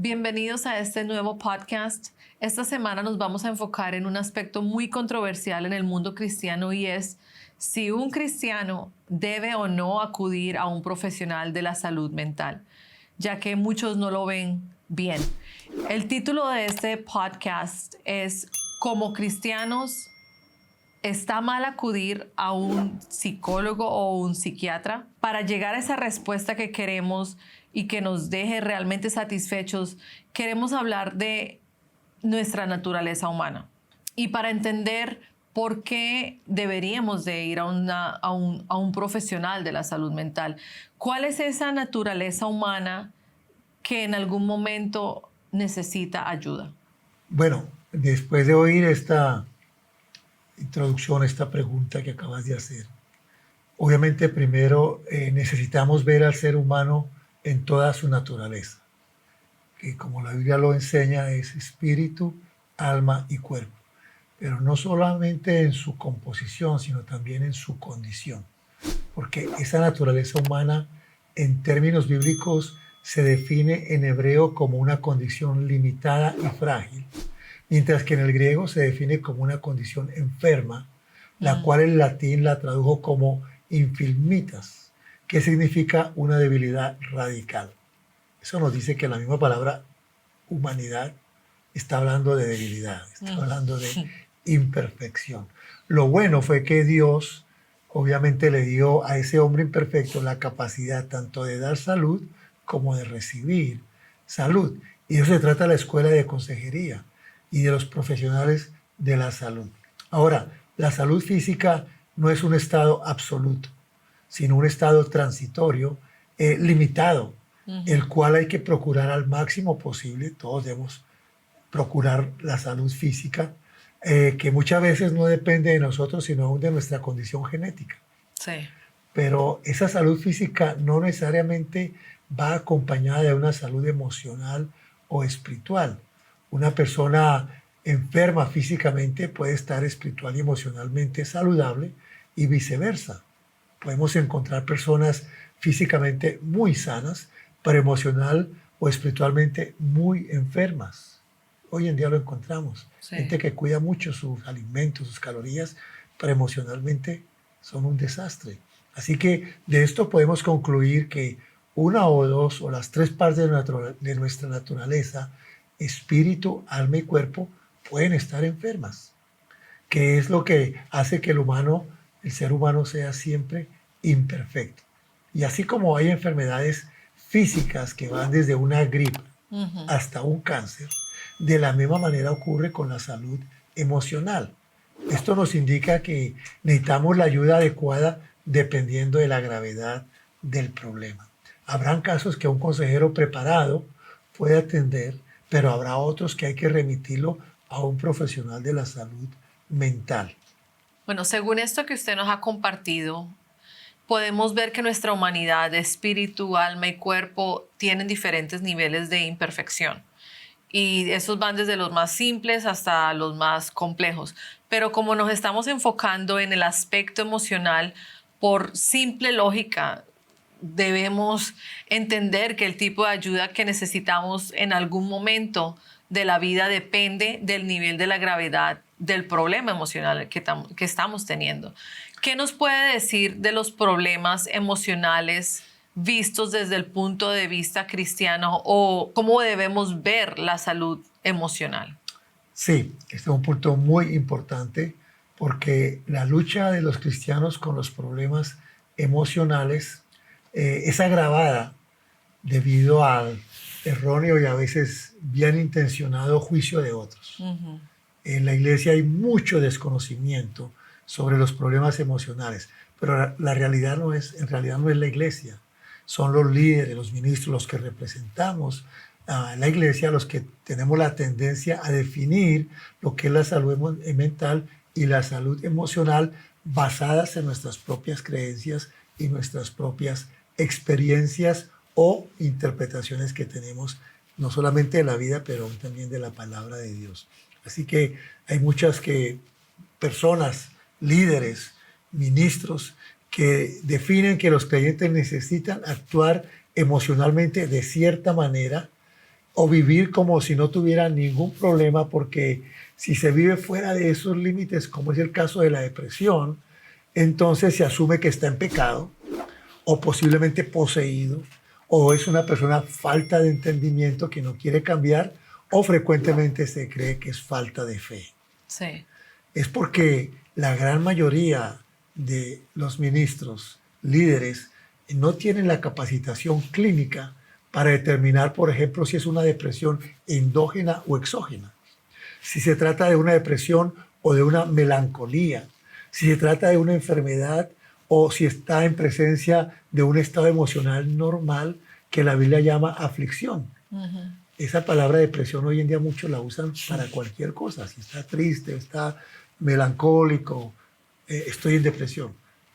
Bienvenidos a este nuevo podcast. Esta semana nos vamos a enfocar en un aspecto muy controversial en el mundo cristiano y es si un cristiano debe o no acudir a un profesional de la salud mental, ya que muchos no lo ven bien. El título de este podcast es Como cristianos, ¿está mal acudir a un psicólogo o un psiquiatra? Para llegar a esa respuesta que queremos y que nos deje realmente satisfechos, queremos hablar de nuestra naturaleza humana. Y para entender por qué deberíamos de ir a un profesional de la salud mental, ¿cuál es esa naturaleza humana que en algún momento necesita ayuda? Bueno, después de oír esta introducción, esta pregunta que acabas de hacer, obviamente primero necesitamos ver al ser humano en toda su naturaleza, que como la Biblia lo enseña es espíritu, alma y cuerpo, pero no solamente en su composición, sino también en su condición, porque esa naturaleza humana en términos bíblicos se define en hebreo como una condición limitada y frágil, mientras que en el griego se define como una condición enferma, la cual el latín la tradujo como infirmitas, que significa una debilidad radical. Eso nos dice que la misma palabra humanidad está hablando de debilidad, está hablando de imperfección. Lo bueno fue que Dios obviamente le dio a ese hombre imperfecto la capacidad tanto de dar salud como de recibir salud. Y de eso se trata la escuela de consejería y de los profesionales de la salud. Ahora, la salud física no es un estado absoluto, sino un estado transitorio, limitado, el cual hay que procurar al máximo posible. Todos debemos procurar la salud física, que muchas veces no depende de nosotros, sino aún de nuestra condición genética. Sí. Pero esa salud física no necesariamente va acompañada de una salud emocional o espiritual. Una persona enferma físicamente puede estar espiritual y emocionalmente saludable y viceversa. Podemos encontrar personas físicamente muy sanas, pero emocional o espiritualmente muy enfermas. Hoy en día lo encontramos. Sí. Gente que cuida mucho sus alimentos, sus calorías, pero emocionalmente son un desastre. Así que de esto podemos concluir que una o dos o las tres partes de nuestra naturaleza, espíritu, alma y cuerpo, pueden estar enfermas, que es lo que hace que el ser humano sea siempre imperfecto. Y así como hay enfermedades físicas que van desde una gripe hasta un cáncer, de la misma manera ocurre con la salud emocional. Esto nos indica que necesitamos la ayuda adecuada dependiendo de la gravedad del problema. Habrán casos que un consejero preparado puede atender, pero habrá otros que hay que remitirlo a un profesional de la salud mental. Bueno, según esto que usted nos ha compartido, podemos ver que nuestra humanidad, espíritu, alma y cuerpo tienen diferentes niveles de imperfección. Y esos van desde los más simples hasta los más complejos. Pero como nos estamos enfocando en el aspecto emocional, por simple lógica, debemos entender que el tipo de ayuda que necesitamos en algún momento de la vida depende del nivel de la gravedad del problema emocional que estamos teniendo. ¿Qué nos puede decir de los problemas emocionales vistos desde el punto de vista cristiano o cómo debemos ver la salud emocional? Sí, este es un punto muy importante porque la lucha de los cristianos con los problemas emocionales es agravada debido al erróneo y a veces bien intencionado juicio de otros. En la iglesia hay mucho desconocimiento sobre los problemas emocionales, pero la realidad en realidad no es la iglesia. Son los líderes, los ministros, los que representamos a la iglesia, los que tenemos la tendencia a definir lo que es la salud mental y la salud emocional basadas en nuestras propias creencias y nuestras propias experiencias o interpretaciones que tenemos, no solamente de la vida, pero también de la palabra de Dios. Así que hay muchas personas, líderes, ministros, que definen que los creyentes necesitan actuar emocionalmente de cierta manera o vivir como si no tuviera ningún problema, porque si se vive fuera de esos límites, como es el caso de la depresión, entonces se asume que está en pecado o posiblemente poseído, o es una persona falta de entendimiento que no quiere cambiar, o frecuentemente se cree que es falta de fe. Sí. Es porque la gran mayoría de los ministros, líderes, no tienen la capacitación clínica para determinar, por ejemplo, si es una depresión endógena o exógena, si se trata de una depresión o de una melancolía, si se trata de una enfermedad o si está en presencia de un estado emocional normal que la Biblia llama aflicción. Esa palabra depresión hoy en día muchos la usan para cualquier cosa. Si está triste, está melancólico, estoy en depresión.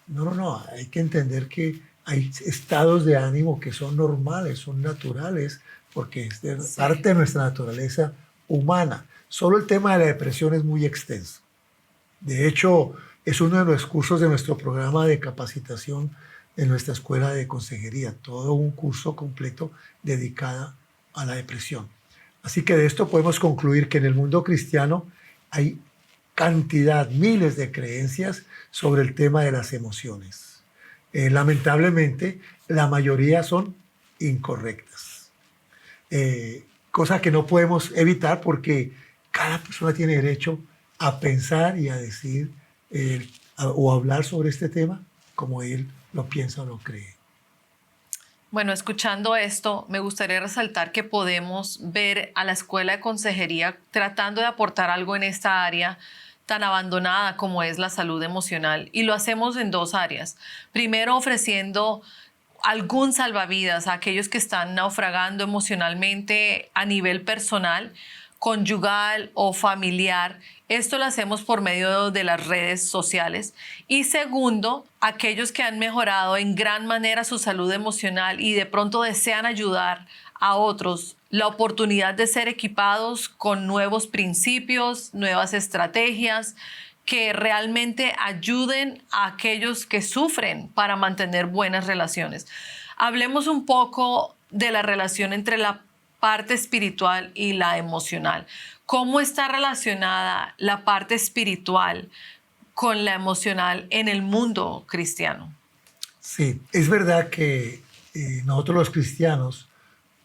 No, hay que entender que hay estados de ánimo que son normales, son naturales, porque es parte de nuestra naturaleza humana. Solo el tema de la depresión es muy extenso. De hecho, es uno de los cursos de nuestro programa de capacitación en nuestra escuela de consejería, todo un curso completo dedicado a la depresión. Así que de esto podemos concluir que en el mundo cristiano hay cantidad, miles de creencias sobre el tema de las emociones. Lamentablemente, la mayoría son incorrectas. Cosa que no podemos evitar porque cada persona tiene derecho a pensar y a decir o hablar sobre este tema como él lo piensa o lo cree. Bueno, escuchando esto, me gustaría resaltar que podemos ver a la escuela de consejería tratando de aportar algo en esta área tan abandonada como es la salud emocional. Y lo hacemos en dos áreas. Primero, ofreciendo algún salvavidas a aquellos que están naufragando emocionalmente a nivel personal, conyugal o familiar. Esto lo hacemos por medio de las redes sociales. Y segundo, aquellos que han mejorado en gran manera su salud emocional y de pronto desean ayudar a otros, la oportunidad de ser equipados con nuevos principios, nuevas estrategias que realmente ayuden a aquellos que sufren para mantener buenas relaciones. Hablemos un poco de la relación entre la parte espiritual y la emocional. ¿Cómo está relacionada la parte espiritual con la emocional en el mundo cristiano? Sí, es verdad que nosotros los cristianos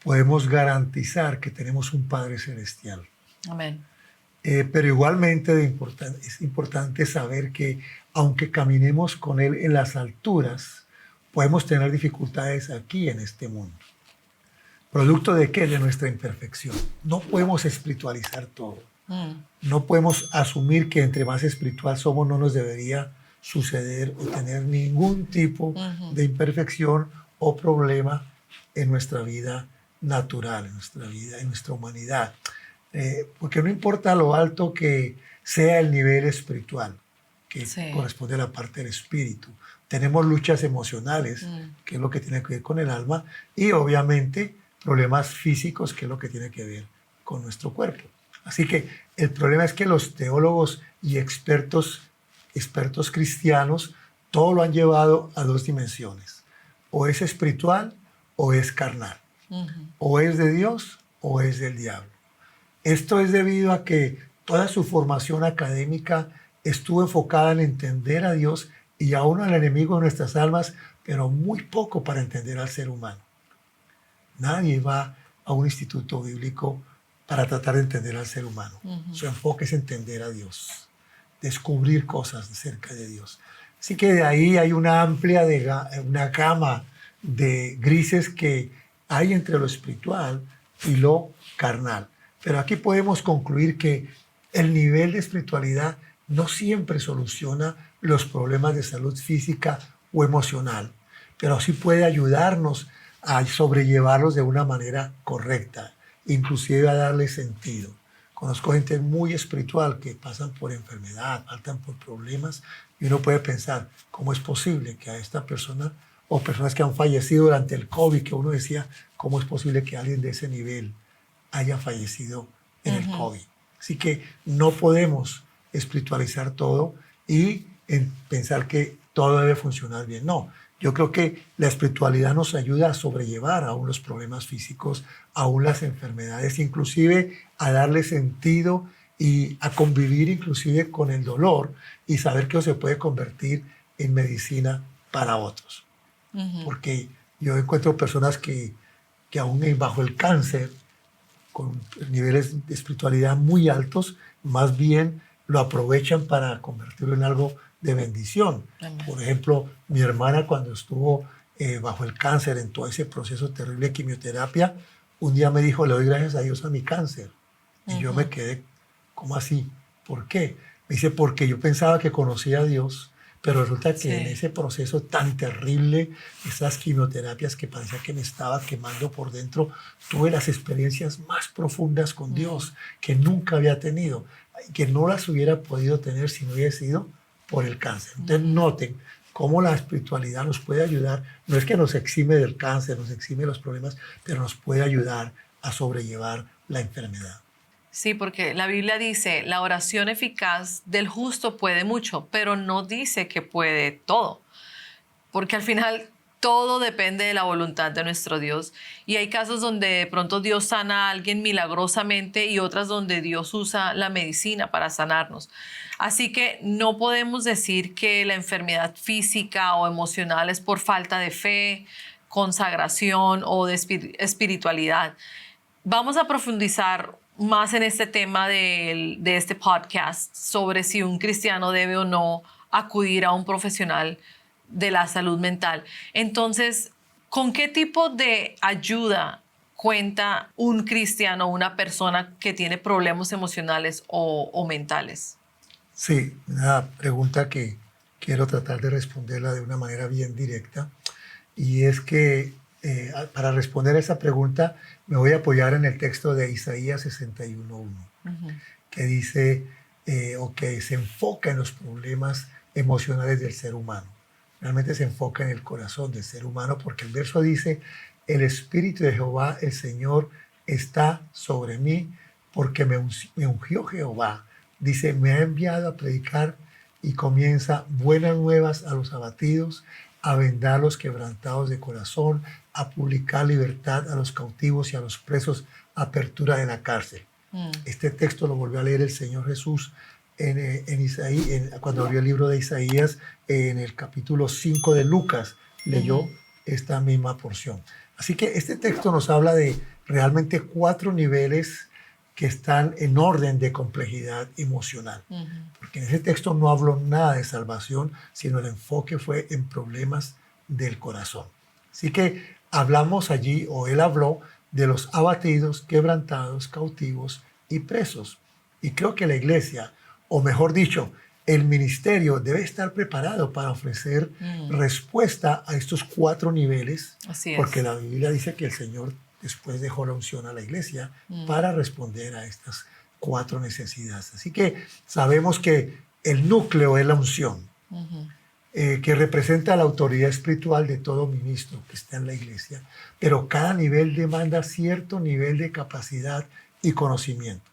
podemos garantizar que tenemos un Padre Celestial. Amén. Pero igualmente es importante saber que aunque caminemos con Él en las alturas, podemos tener dificultades aquí en este mundo. ¿Producto de qué? De nuestra imperfección. No podemos espiritualizar todo. No podemos asumir que entre más espiritual somos no nos debería suceder o tener ningún tipo de imperfección o problema en nuestra vida natural, en nuestra vida, en nuestra humanidad. Porque no importa lo alto que sea el nivel espiritual, que corresponde a la parte del espíritu. Tenemos luchas emocionales, que es lo que tiene que ver con el alma, y obviamente problemas físicos, que es lo que tiene que ver con nuestro cuerpo. Así que el problema es que los teólogos y expertos cristianos todo lo han llevado a dos dimensiones. O es espiritual o es carnal. O es de Dios o es del diablo. Esto es debido a que toda su formación académica estuvo enfocada en entender a Dios y aún al enemigo de nuestras almas, pero muy poco para entender al ser humano. Nadie va a un instituto bíblico para tratar de entender al ser humano. Su enfoque es entender a Dios, descubrir cosas acerca de Dios. Así que de ahí hay una una gama de grises que hay entre lo espiritual y lo carnal. Pero aquí podemos concluir que el nivel de espiritualidad no siempre soluciona los problemas de salud física o emocional, pero sí puede ayudarnos a sobrellevarlos de una manera correcta, inclusive a darle sentido. Conozco gente muy espiritual que pasan por enfermedad, pasan por problemas, y uno puede pensar, ¿cómo es posible que a esta persona, o personas que han fallecido durante el COVID, que uno decía, ¿cómo es posible que alguien de ese nivel haya fallecido en el COVID? Así que no podemos espiritualizar todo y pensar que todo debe funcionar bien. No, Yo creo que la espiritualidad nos ayuda a sobrellevar aún los problemas físicos, aún las enfermedades, inclusive a darle sentido y a convivir inclusive con el dolor y saber que eso se puede convertir en medicina para otros. Porque yo encuentro personas que aún bajo el cáncer, con niveles de espiritualidad muy altos, más bien lo aprovechan para convertirlo en algo de bendición. Amén. Por ejemplo, mi hermana cuando estuvo bajo el cáncer, en todo ese proceso terrible de quimioterapia, un día me dijo, le doy gracias a Dios a mi cáncer. Y yo me quedé, ¿cómo así? ¿Por qué? Me dice, porque yo pensaba que conocía a Dios, pero resulta que en ese proceso tan terrible, esas quimioterapias que parecía que me estaba quemando por dentro, tuve las experiencias más profundas con Dios que nunca había tenido, que no las hubiera podido tener si no hubiera sido por el cáncer. Entonces noten cómo la espiritualidad nos puede ayudar. No es que nos exime del cáncer, nos exime de los problemas, pero nos puede ayudar a sobrellevar la enfermedad. Sí, porque la Biblia dice, la oración eficaz del justo puede mucho, pero no dice que puede todo, porque al final todo depende de la voluntad de nuestro Dios. Y hay casos donde de pronto Dios sana a alguien milagrosamente y otras donde Dios usa la medicina para sanarnos. Así que no podemos decir que la enfermedad física o emocional es por falta de fe, consagración o de espiritualidad. Vamos a profundizar más en este tema de este podcast sobre si un cristiano debe o no acudir a un profesional de la salud mental. Entonces, ¿con qué tipo de ayuda cuenta un cristiano, una persona que tiene problemas emocionales o mentales? Sí, una pregunta que quiero tratar de responderla de una manera bien directa. Y es que para responder a esa pregunta me voy a apoyar en el texto de Isaías 61.1, que dice, o que se enfoca en los problemas emocionales del ser humano. Realmente se enfoca en el corazón del ser humano porque el verso dice, el Espíritu de Jehová, el Señor, está sobre mí porque me ungió Jehová. Dice, me ha enviado a predicar y comienza buenas nuevas a los abatidos, a vendar a los quebrantados de corazón, a publicar libertad a los cautivos y a los presos, apertura de la cárcel. Este texto lo volvió a leer el Señor Jesús en Isaías, cuando abrió el libro de Isaías, en el capítulo 5 de Lucas, leyó esta misma porción. Así que este texto nos habla de realmente 4 niveles que están en orden de complejidad emocional. Porque en ese texto no habló nada de salvación, sino el enfoque fue en problemas del corazón. Así que hablamos allí, o él habló, de los abatidos, quebrantados, cautivos y presos. Y creo que la iglesia, o mejor dicho, el ministerio debe estar preparado para ofrecer respuesta a estos 4 niveles, Así es. porque la Biblia dice que el Señor después dejó la unción a la iglesia para responder a estas 4 necesidades. Así que sabemos que el núcleo es la unción, que representa la autoridad espiritual de todo ministro que está en la iglesia, pero cada nivel demanda cierto nivel de capacidad y conocimiento.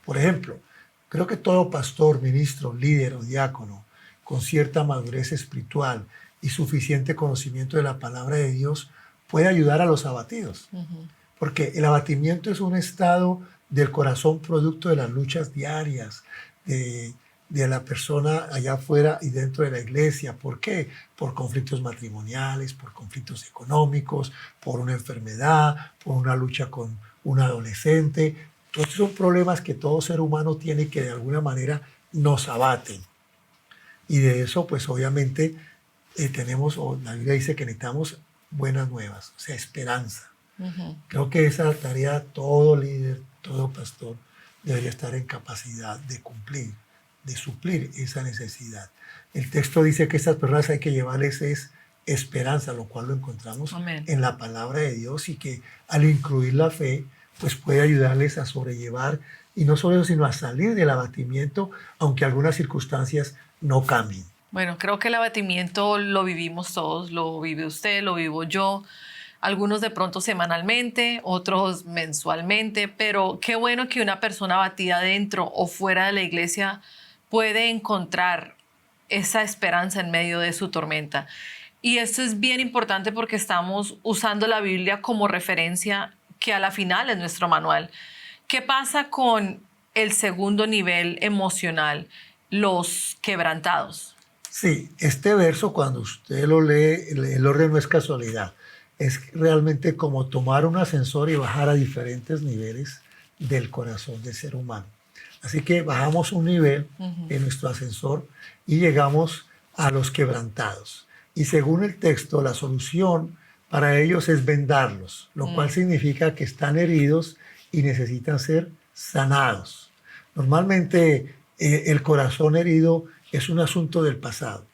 Por ejemplo, creo que todo pastor, ministro, líder o diácono con cierta madurez espiritual y suficiente conocimiento de la palabra de Dios puede ayudar a los abatidos. Porque el abatimiento es un estado del corazón producto de las luchas diarias de la persona allá afuera y dentro de la iglesia. ¿Por qué? Por conflictos matrimoniales, por conflictos económicos, por una enfermedad, por una lucha con un adolescente. Todos son problemas que todo ser humano tiene que de alguna manera nos abaten. Y de eso, pues obviamente, tenemos, o la Biblia dice que necesitamos buenas nuevas, o sea, esperanza. Creo que esa tarea todo líder, todo pastor debería estar en capacidad de cumplir, de suplir esa necesidad. El texto dice que estas personas hay que llevarles es esperanza, lo cual lo encontramos en la palabra de Dios, y que al incluir la fe, pues puede ayudarles a sobrellevar, y no solo eso, sino a salir del abatimiento, aunque algunas circunstancias no cambien. Bueno, creo que el abatimiento lo vivimos todos, lo vive usted, lo vivo yo. Algunos de pronto semanalmente, otros mensualmente, pero qué bueno que una persona abatida dentro o fuera de la iglesia puede encontrar esa esperanza en medio de su tormenta. Y esto es bien importante porque estamos usando la Biblia como referencia, que a la final es nuestro manual. ¿Qué pasa con el segundo nivel emocional, los quebrantados? Sí, este verso cuando usted lo lee, el orden no es casualidad. Es realmente como tomar un ascensor y bajar a diferentes niveles del corazón del ser humano. Así que bajamos un nivel en nuestro ascensor y llegamos a los quebrantados. Y según el texto, la solución para ellos es vendarlos, lo cual significa que están heridos y necesitan ser sanados. Normalmente el corazón herido es un asunto del pasado.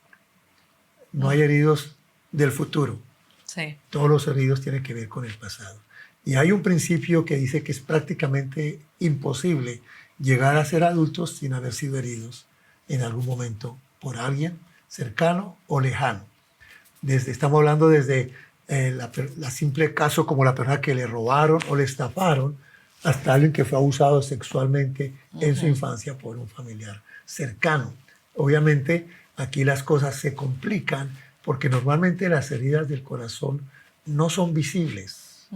No hay heridos del futuro. Sí. Todos los heridos tienen que ver con el pasado. Y hay un principio que dice que es prácticamente imposible llegar a ser adultos sin haber sido heridos en algún momento por alguien cercano o lejano. Estamos hablando desde la simple caso como la persona que le robaron o le estafaron, hasta alguien que fue abusado sexualmente en su infancia por un familiar cercano. Obviamente aquí las cosas se complican porque normalmente las heridas del corazón no son visibles,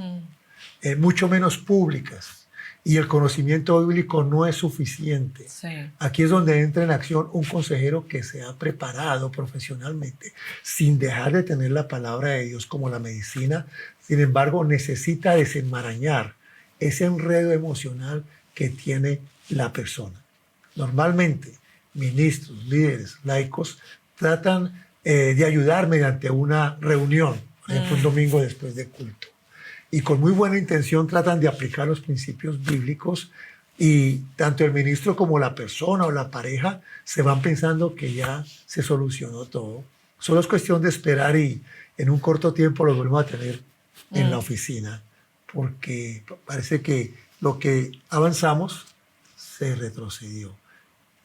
mucho menos públicas, y el conocimiento bíblico no es suficiente. Sí. Aquí es donde entra en acción un consejero que se ha preparado profesionalmente, sin dejar de tener la palabra de Dios como la medicina. Sin embargo, necesita desenmarañar ese enredo emocional que tiene la persona. Normalmente, ministros, líderes, laicos, tratan de ayudar mediante una reunión, por ejemplo, un domingo después de culto. Y con muy buena intención tratan de aplicar los principios bíblicos, y tanto el ministro como la persona o la pareja se van pensando que ya se solucionó todo. Solo es cuestión de esperar y en un corto tiempo los volvemos a tener en la oficina, porque parece que lo que avanzamos se retrocedió.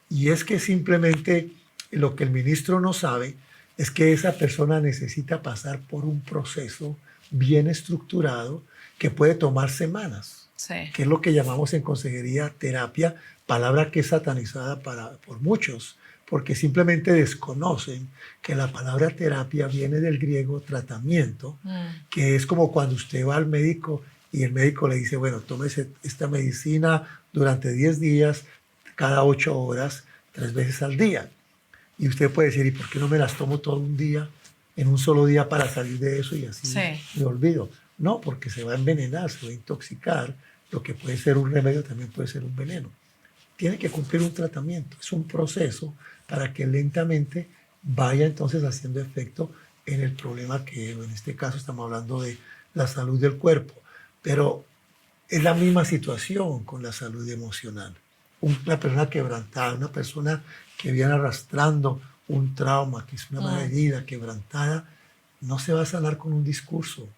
Y es que simplemente lo que el ministro no sabe es que esa persona necesita pasar por un proceso bien estructurado que puede tomar semanas, Sí. que es lo que llamamos en consejería terapia, palabra que es satanizada por muchos, porque simplemente desconocen que la palabra terapia viene del griego tratamiento, que es como cuando usted va al médico y el médico le dice, bueno, tómese esta medicina durante 10 días, cada 8 horas, 3 veces al día. Y usted puede decir, ¿y por qué no me las tomo todo un día, en un solo día, para salir de eso y así me olvido? No, porque se va a envenenar, se va a intoxicar. Lo que puede ser un remedio también puede ser un veneno. Tiene que cumplir un tratamiento, es un proceso para que lentamente vaya entonces haciendo efecto en el problema que en este caso estamos hablando de la salud del cuerpo. Pero es la misma situación con la salud emocional. Una persona quebrantada, una persona que viene arrastrando un trauma, que es una mala herida, quebrantada, no se va a sanar con un discurso,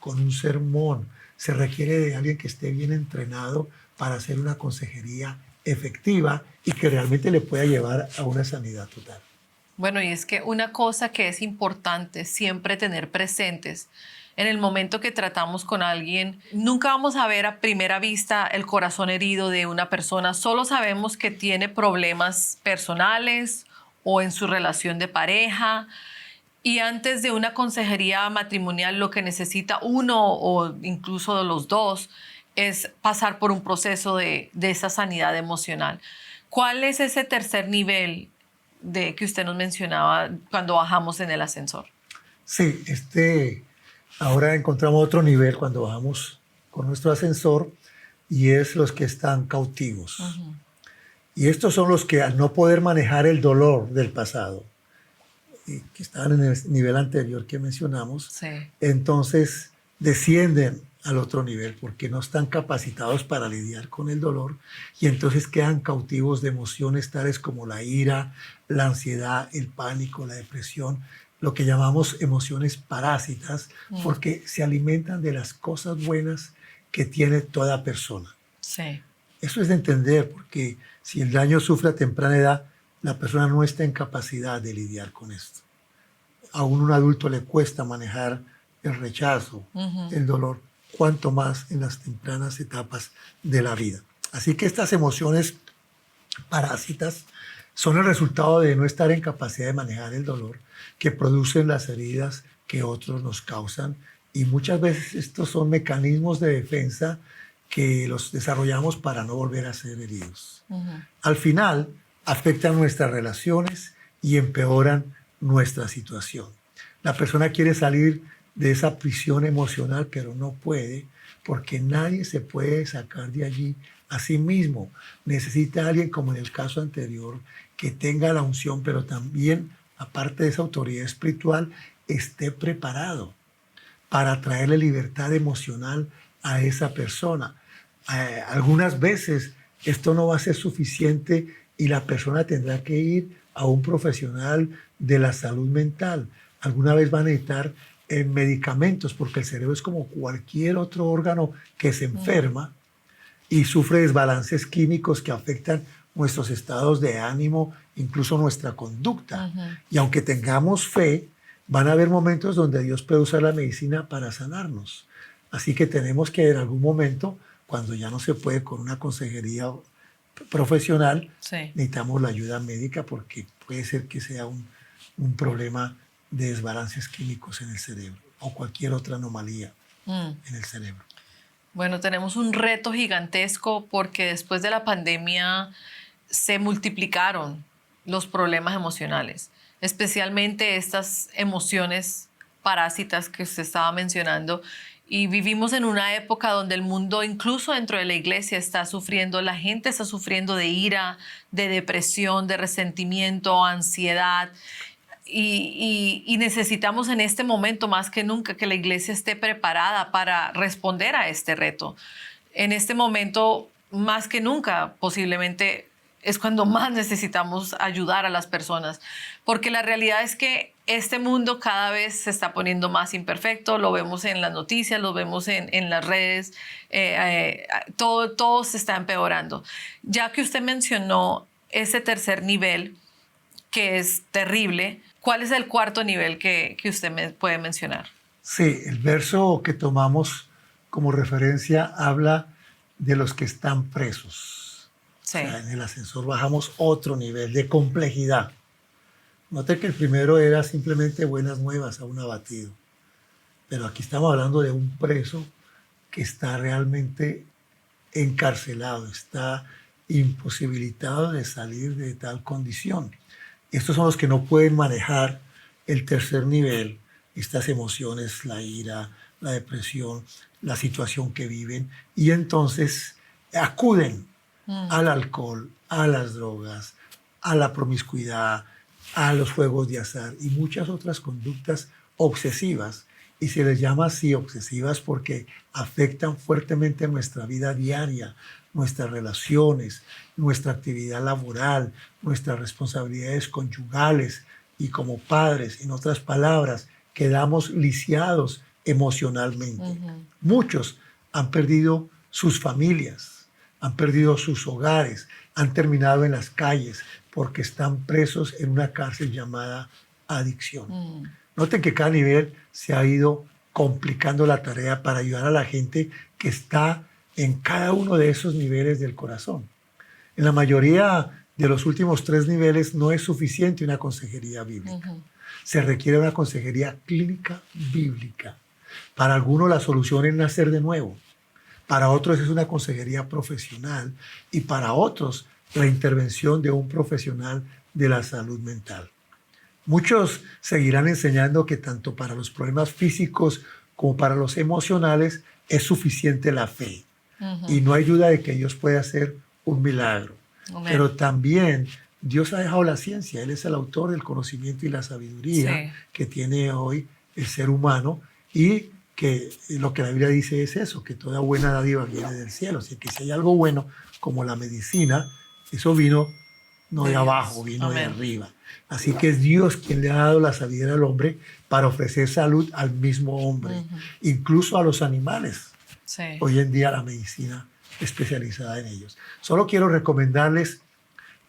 con un sermón. Se requiere de alguien que esté bien entrenado para hacer una consejería efectiva y que realmente le pueda llevar a una sanidad total. Bueno, y es que una cosa que es importante siempre tener presentes en el momento que tratamos con alguien, nunca vamos a ver a primera vista el corazón herido de una persona, solo sabemos que tiene problemas personales o en su relación de pareja. Y antes de una consejería matrimonial, lo que necesita uno o incluso los dos es pasar por un proceso de esa sanidad emocional. ¿Cuál es ese tercer nivel que usted nos mencionaba cuando bajamos en el ascensor? Sí, ahora encontramos otro nivel cuando bajamos con nuestro ascensor, y es los que están cautivos. Y estos son los que, al no poder manejar el dolor del pasado, que estaban en el nivel anterior que mencionamos, entonces descienden al otro nivel porque no están capacitados para lidiar con el dolor, y entonces quedan cautivos de emociones tales como la ira, la ansiedad, el pánico, la depresión, lo que llamamos emociones parásitas, porque se alimentan de las cosas buenas que tiene toda persona. Sí. Eso es de entender, porque si el daño sufre a temprana edad, la persona no está en capacidad de lidiar con esto. A un adulto le cuesta manejar el rechazo, el dolor, cuanto más en las tempranas etapas de la vida. Así que estas emociones parásitas son el resultado de no estar en capacidad de manejar el dolor que producen las heridas que otros nos causan. Y muchas veces estos son mecanismos de defensa que los desarrollamos para no volver a ser heridos. Al final, afectan nuestras relaciones y empeoran nuestra situación. La persona quiere salir de esa prisión emocional, pero no puede, porque nadie se puede sacar de allí a sí mismo. Necesita a alguien, como en el caso anterior, que tenga la unción, pero también, aparte de esa autoridad espiritual, esté preparado para traerle libertad emocional a esa persona. Algunas veces esto no va a ser suficiente y la persona tendrá que ir a un profesional de la salud mental. Alguna vez va a necesitar medicamentos, porque el cerebro es como cualquier otro órgano que se enferma y sufre desbalances químicos que afectan nuestros estados de ánimo, incluso nuestra conducta. Y aunque tengamos fe, van a haber momentos donde Dios puede usar la medicina para sanarnos. Así que tenemos que en algún momento, cuando ya no se puede con una consejería profesional, necesitamos la ayuda médica, porque puede ser que sea un problema de desbalances químicos en el cerebro o cualquier otra anomalía en el cerebro. Bueno, tenemos un reto gigantesco porque después de la pandemia se multiplicaron los problemas emocionales, especialmente estas emociones parásitas que usted estaba mencionando. Y vivimos en una época donde el mundo, incluso dentro de la iglesia, está sufriendo, la gente está sufriendo de ira, de depresión, de resentimiento, ansiedad. Y necesitamos en este momento más que nunca que la iglesia esté preparada para responder a este reto. En este momento, más que nunca, posiblemente es cuando más necesitamos ayudar a las personas, porque la realidad es que este mundo cada vez se está poniendo más imperfecto, lo vemos en las noticias, lo vemos en las redes, todo se está empeorando. Ya que usted mencionó ese tercer nivel, que es terrible, ¿cuál es el cuarto nivel que usted me puede mencionar? Sí, el verso que tomamos como referencia habla de los que están presos. Sí. O sea, en el ascensor bajamos otro nivel de complejidad. Note que el primero era simplemente buenas nuevas a un abatido. Pero aquí estamos hablando de un preso que está realmente encarcelado, está imposibilitado de salir de tal condición. Estos son los que no pueden manejar el tercer nivel, estas emociones, la ira, la depresión, la situación que viven, y entonces acuden al alcohol, a las drogas, a la promiscuidad, a los juegos de azar y muchas otras conductas obsesivas. Y se les llama así obsesivas porque afectan fuertemente nuestra vida diaria, nuestras relaciones, nuestra actividad laboral, nuestras responsabilidades conyugales y como padres. En otras palabras, quedamos lisiados emocionalmente. Muchos han perdido sus familias, han perdido sus hogares, han terminado en las calles porque están presos en una cárcel llamada adicción. Noten que cada nivel se ha ido complicando la tarea para ayudar a la gente que está en cada uno de esos niveles del corazón. En la mayoría de los últimos 3 niveles no es suficiente una consejería bíblica. Se requiere una consejería clínica bíblica. Para algunos la solución es nacer de nuevo. Para otros es una consejería profesional y para otros la intervención de un profesional de la salud mental. Muchos seguirán enseñando que tanto para los problemas físicos como para los emocionales es suficiente la fe. Y no hay duda de que Dios puede hacer un milagro. Pero también Dios ha dejado la ciencia. Él es el autor del conocimiento y la sabiduría que tiene hoy el ser humano, y que lo que la Biblia dice es eso, que toda buena dádiva viene del cielo. Así que si hay algo bueno como la medicina, eso vino no de abajo, vino de arriba. Así que es Dios quien le ha dado la sabiduría al hombre para ofrecer salud al mismo hombre, incluso a los animales. Hoy en día la medicina especializada en ellos. Solo quiero recomendarles,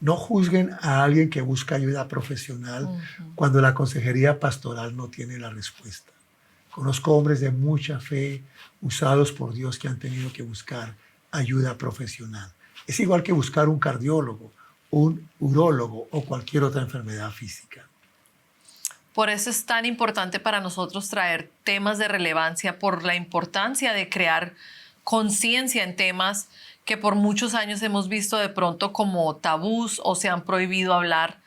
no juzguen a alguien que busca ayuda profesional cuando la consejería pastoral no tiene la respuesta. Conozco hombres de mucha fe, usados por Dios, que han tenido que buscar ayuda profesional. Es igual que buscar un cardiólogo, un urólogo o cualquier otra enfermedad física. Por eso es tan importante para nosotros traer temas de relevancia, por la importancia de crear conciencia en temas que por muchos años hemos visto de pronto como tabús o se han prohibido hablar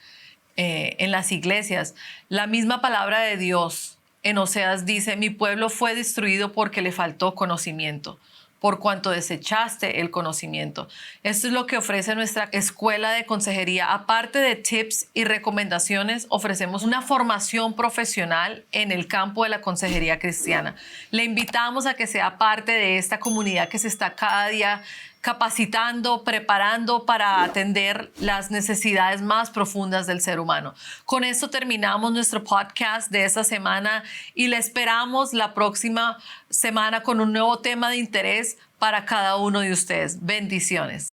en las iglesias. La misma palabra de Dios en Oseas dice: mi pueblo fue destruido porque le faltó conocimiento, por cuanto desechaste el conocimiento. Esto es lo que ofrece nuestra escuela de consejería. Aparte de tips y recomendaciones, ofrecemos una formación profesional en el campo de la consejería cristiana. Le invitamos a que sea parte de esta comunidad que se está cada día capacitando, preparando para atender las necesidades más profundas del ser humano. Con esto terminamos nuestro podcast de esta semana y le esperamos la próxima semana con un nuevo tema de interés para cada uno de ustedes. Bendiciones.